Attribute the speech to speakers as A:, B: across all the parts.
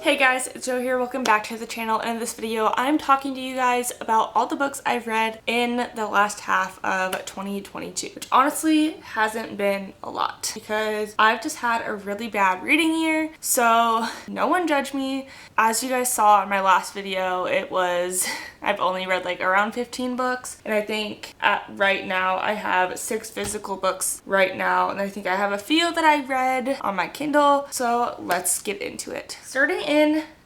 A: Hey guys, it's Joe here. Welcome back to the channel. And in this video, I'm talking to you guys about all the books I've read in the last half of 2022, which honestly hasn't been a lot because I've just had a really bad reading year. So no one judge me. As you guys saw in my last video, I've only read like around 15 books. And I think right now I have 6 physical books right now. And I think I have a few that I read on my Kindle. So let's get into it. Starting in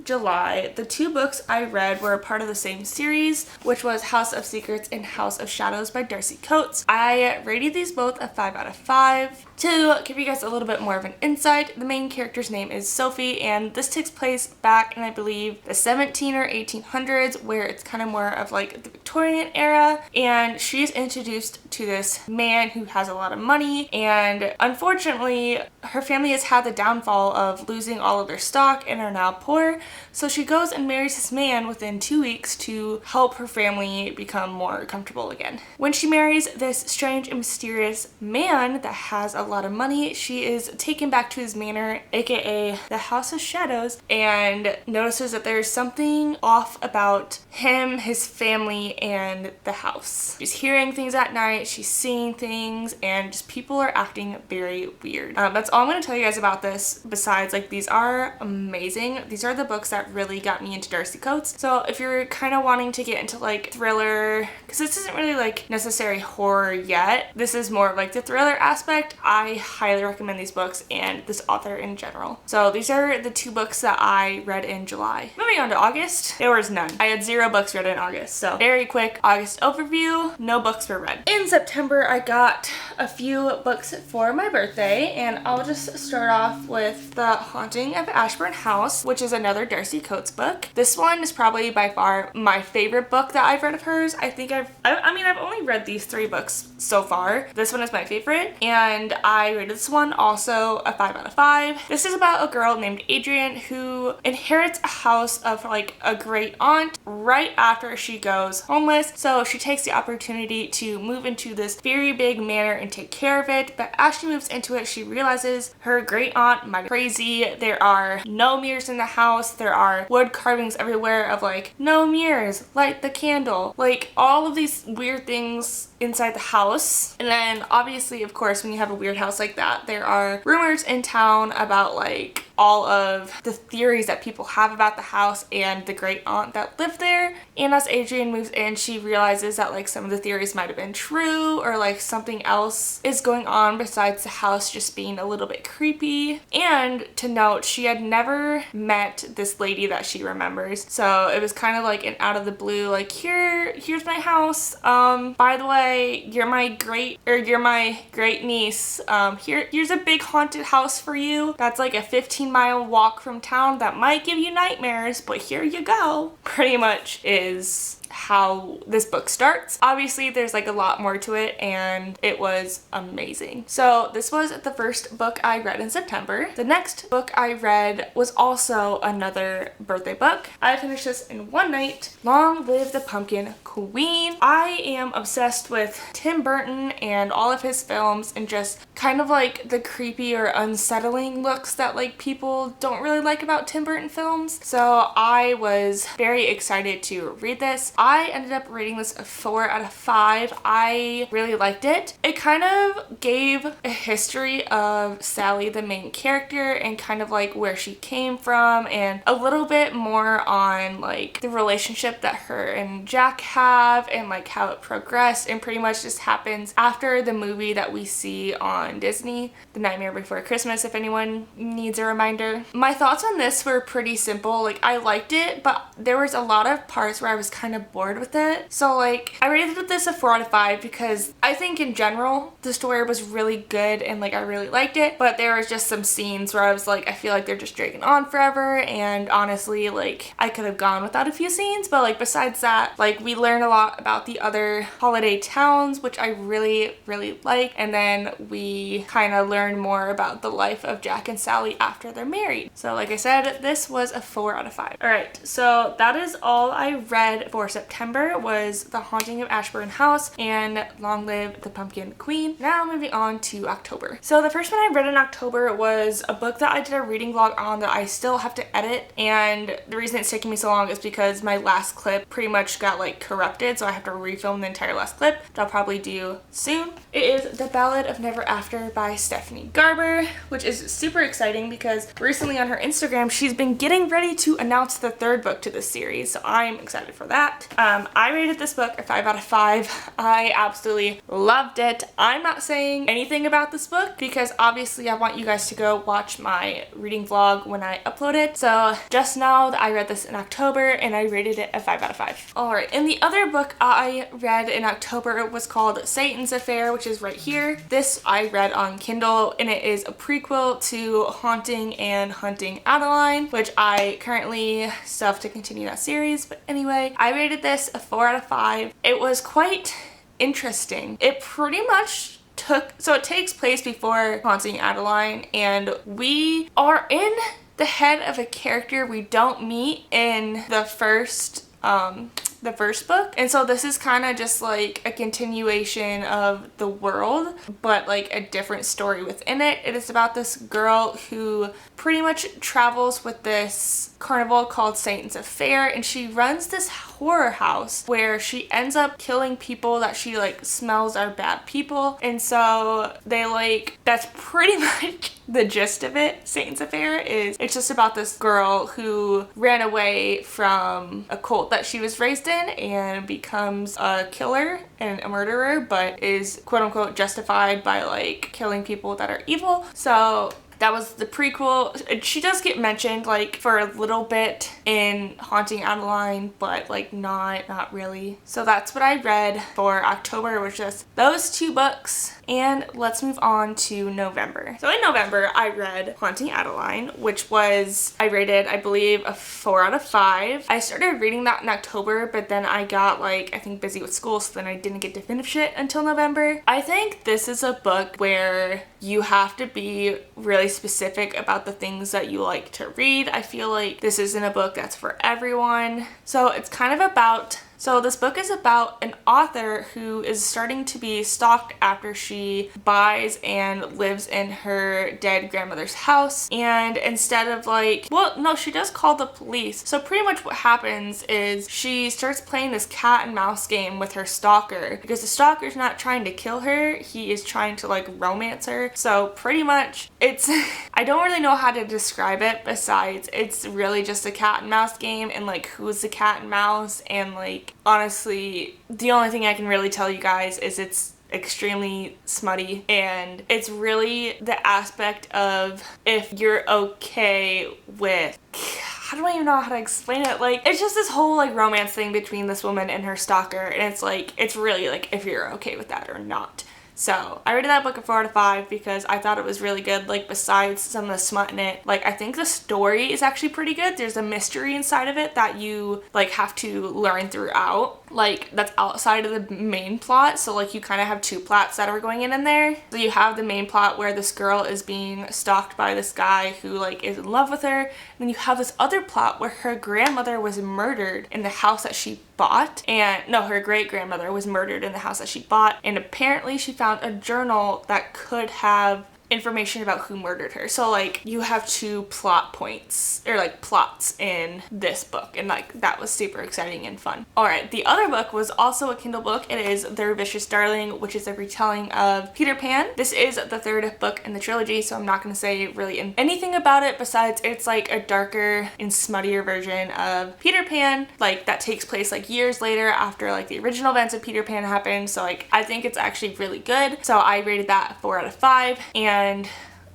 A: July, the 2 books I read were a part of the same series, which was House of Secrets and House of Shadows by Darcy Coates. I rated these both a 5 out of 5. To give you guys a little bit more of an insight, the main character's name is Sophie, and this takes place back in, I believe, the 17 or 1800s, where it's kind of more of like the Victorian era, and she's introduced to this man who has a lot of money, and unfortunately, her family has had the downfall of losing all of their stock and are now poor. So she goes and marries this man within 2 weeks to help her family become more comfortable again. When she marries this strange and mysterious man that has a lot of money, she is taken back to his manor, aka the House of Shadows, and notices that there's something off about him, his family, and the house. She's hearing things at night, she's seeing things, and just people are acting very weird. That's all I'm going to tell you guys about this, besides like these are amazing. These are the books that really got me into Darcy Coates. So if you're kind of wanting to get into like thriller, because this isn't really like necessary horror yet, this is more of like the thriller aspect, I highly recommend these books and this author in general. So these are the 2 books that I read in July. Moving on to August, there was none. I had 0 books read in August. So very quick August overview, no books were read. In September, I got a few books for my birthday, and I'll just start off with The Haunting of Ashburn House, which is another Darcy Coates book. This one is probably by far my favorite book that I've read of hers. I think I've only read these 3 books so far. This one is my favorite, and I rated this one also a 5 out of 5. This is about a girl named Adrian who inherits a house of like a great aunt right after she goes homeless. So she takes the opportunity to move into this very big manor and take care of it. But as she moves into it, she realizes her great aunt might be crazy. There are no mirrors in the house. There are wood carvings everywhere of like, no mirrors, light the candle. Like all of these weird things inside the house. And then obviously, of course, when you have a weird house like that, there are rumors in town about like all of the theories that people have about the house and the great aunt that lived there. And as Adrian moves in, she realizes that like some of the theories might have been true, or like something else is going on besides the house just being a little bit creepy. And to note, she had never met this lady that she remembers. So it was kind of like an out of the blue, like here's my house. By the way, you're my great niece. Here's a big haunted house for you. That's like a 15-mile walk from town that might give you nightmares, but here you go. Pretty much is how this book starts. Obviously there's like a lot more to it, and it was amazing. So this was the first book I read in September. The next book I read was also another birthday book. I finished this in one night. Long Live the Pumpkin Queen. I am obsessed with Tim Burton and all of his films, and just kind of like the creepy or unsettling looks that like people don't really like about Tim Burton films. So I was very excited to read this. I ended up rating this a 4 out of 5. I really liked it. It kind of gave a history of Sally, the main character, and kind of like where she came from, and a little bit more on like the relationship that her and Jack have, and like how it progressed, and pretty much just happens after the movie that we see on Disney, The Nightmare Before Christmas, if anyone needs a reminder. My thoughts on this were pretty simple. Like I liked it, but there was a lot of parts where I was kind of bored with it. So like I rated this a 4 out of 5 because I think in general the story was really good and like I really liked it, but there was just some scenes where I was like, I feel like they're just dragging on forever, and honestly like I could have gone without a few scenes. But like besides that, like we learn a lot about the other holiday towns, which I really like, and then we kind of learn more about the life of Jack and Sally after they're married. So like I said, this was a 4 out of 5. Alright, so that is all I read for September. September was The Haunting of Ashburn House and Long Live the Pumpkin Queen. Now moving on to October. So the first one I read in October was a book that I did a reading vlog on that I still have to edit, and the reason it's taking me so long is because my last clip pretty much got like corrupted, so I have to refilm the entire last clip, which I'll probably do soon. It is The Ballad of Never After by Stephanie Garber, which is super exciting because recently on her Instagram she's been getting ready to announce the third book to this series, so I'm excited for that. I rated this book a 5 out of 5. I absolutely loved it. I'm not saying anything about this book because obviously I want you guys to go watch my reading vlog when I upload it. So just know that I read this in October and I rated it a 5 out of 5. Alright, and the other book I read in October was called Satan's Affair, which is right here. This I read on Kindle, and it is a prequel to Haunting and Hunting Adeline, which I currently still have to continue that series. But anyway, I rated this a 4 out of 5. It was quite interesting. It pretty much it takes place before Haunting Adeline, and we are in the head of a character we don't meet in the first book, and so this is kind of just like a continuation of the world, but like a different story within it. It is about this girl who pretty much travels with this carnival called Satan's Affair, and she runs this horror house where she ends up killing people that she like smells are bad people, and so they that's pretty much the gist of it. Satan's Affair it's just about this girl who ran away from a cult that she was raised in and becomes a killer and a murderer, but is quote unquote justified by like killing people that are evil. So that was the prequel. She does get mentioned like for a little bit in Haunting Adeline, but like not really. So that's what I read for October, was just those two books. And let's move on to November. So in November, I read Haunting Adeline, which I rated, I believe, a 4 out of 5. I started reading that in October, but then I got I think busy with school, so then I didn't get to finish it until November. I think this is a book where you have to be really specific about the things that you like to read. I feel like this isn't a book that's for everyone. So it's kind of about this book is about an author who is starting to be stalked after she buys and lives in her dead grandmother's house. And instead of she does call the police. So pretty much what happens is she starts playing this cat and mouse game with her stalker, because the stalker's not trying to kill her, he is trying to romance her. So pretty much I don't really know how to describe it besides it's really just a cat and mouse game, and who's the cat and mouse, and honestly, the only thing I can really tell you guys is it's extremely smutty, and it's really the aspect of if you're okay with, I don't even know how to explain it. It's just this whole romance thing between this woman and her stalker, and it's really if you're okay with that or not. So I rated that book a 4 out of 5 because I thought it was really good. Besides some of the smut in it, I think the story is actually pretty good. There's a mystery inside of it that you have to learn throughout. That's outside of the main plot. So you kind of have two plots that are going in there. So you have the main plot where this girl is being stalked by this guy who is in love with her. And then you have this other plot where her grandmother was murdered in the house that she bought. And no, her great grandmother was murdered in the house that she bought. And apparently she found a journal that could have information about who murdered her. So you have two plot points or plots in this book, and that was super exciting and fun. Alright, the other book was also a Kindle book. It is Their Vicious Darling, which is a retelling of Peter Pan. This is the third book in the trilogy, so I'm not going to say really anything about it besides it's a darker and smuttier version of Peter Pan, that takes place years later after the original events of Peter Pan happened. So I think it's actually really good. So I rated that a 4 out of 5, and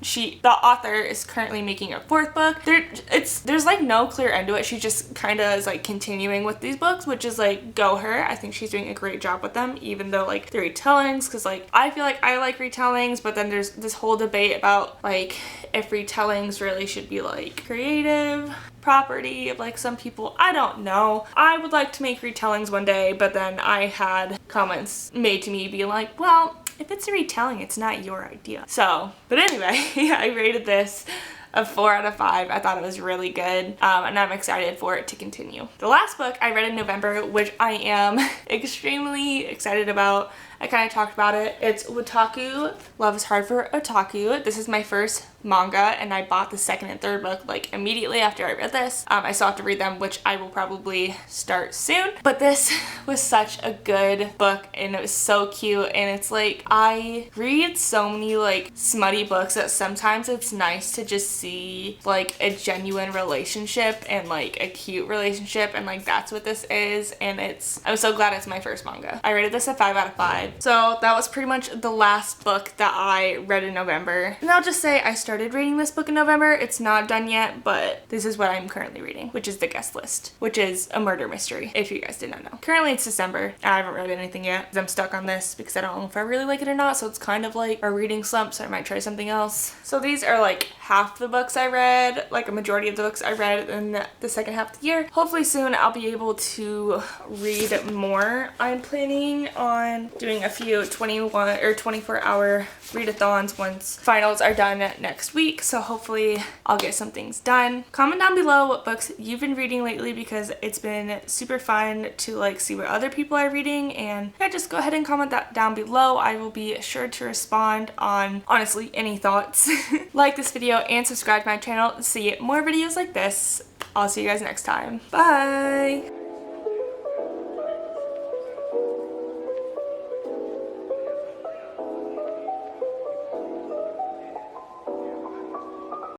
A: the author is currently making a fourth book. There's no clear end to it. She just kind of is continuing with these books, which is go her. I think she's doing a great job with them, even though they're retellings, because I feel I like retellings, but then there's this whole debate about if retellings really should be creative property of some people. I don't know. I would like to make retellings one day, but then I had comments made to me being well, if it's a retelling, it's not your idea. So, but anyway, I rated this a 4 out of 5. I thought it was really good, and I'm excited for it to continue. The last book I read in November, which I am extremely excited about, I kind of talked about it. It's Wataku Love is Hard for Otaku. This is my first manga, and I bought the second and third book like immediately after I read this. I still have to read them, which I will probably start soon. But this was such a good book, and it was so cute. And it's like, I read so many like smutty books that sometimes it's nice to just see like a genuine relationship and like a cute relationship, and like that's what this is. And I'm so glad it's my first manga. I rated this a 5 out of 5. So that was pretty much the last book that I read in November. And I'll just say I started reading this book in November. It's not done yet, but this is what I'm currently reading, which is The Guest List, which is a murder mystery, if you guys did not know. Currently it's December. I haven't read anything yet because I'm stuck on this because I don't know if I really like it or not. So it's kind of like a reading slump, so I might try something else. So these are like half the books I read, like a majority of the books I read in the second half of the year. Hopefully soon I'll be able to read more. I'm planning on doing a few 21 or 24-hour readathons once finals are done next week, so hopefully I'll get some things done. Comment down below what books you've been reading lately, because it's been super fun to like see what other people are reading. And yeah, just go ahead and comment that down below. I will be sure to respond on honestly any thoughts. Like this video and subscribe to my channel to see more videos like this. I'll see you guys next time. Bye!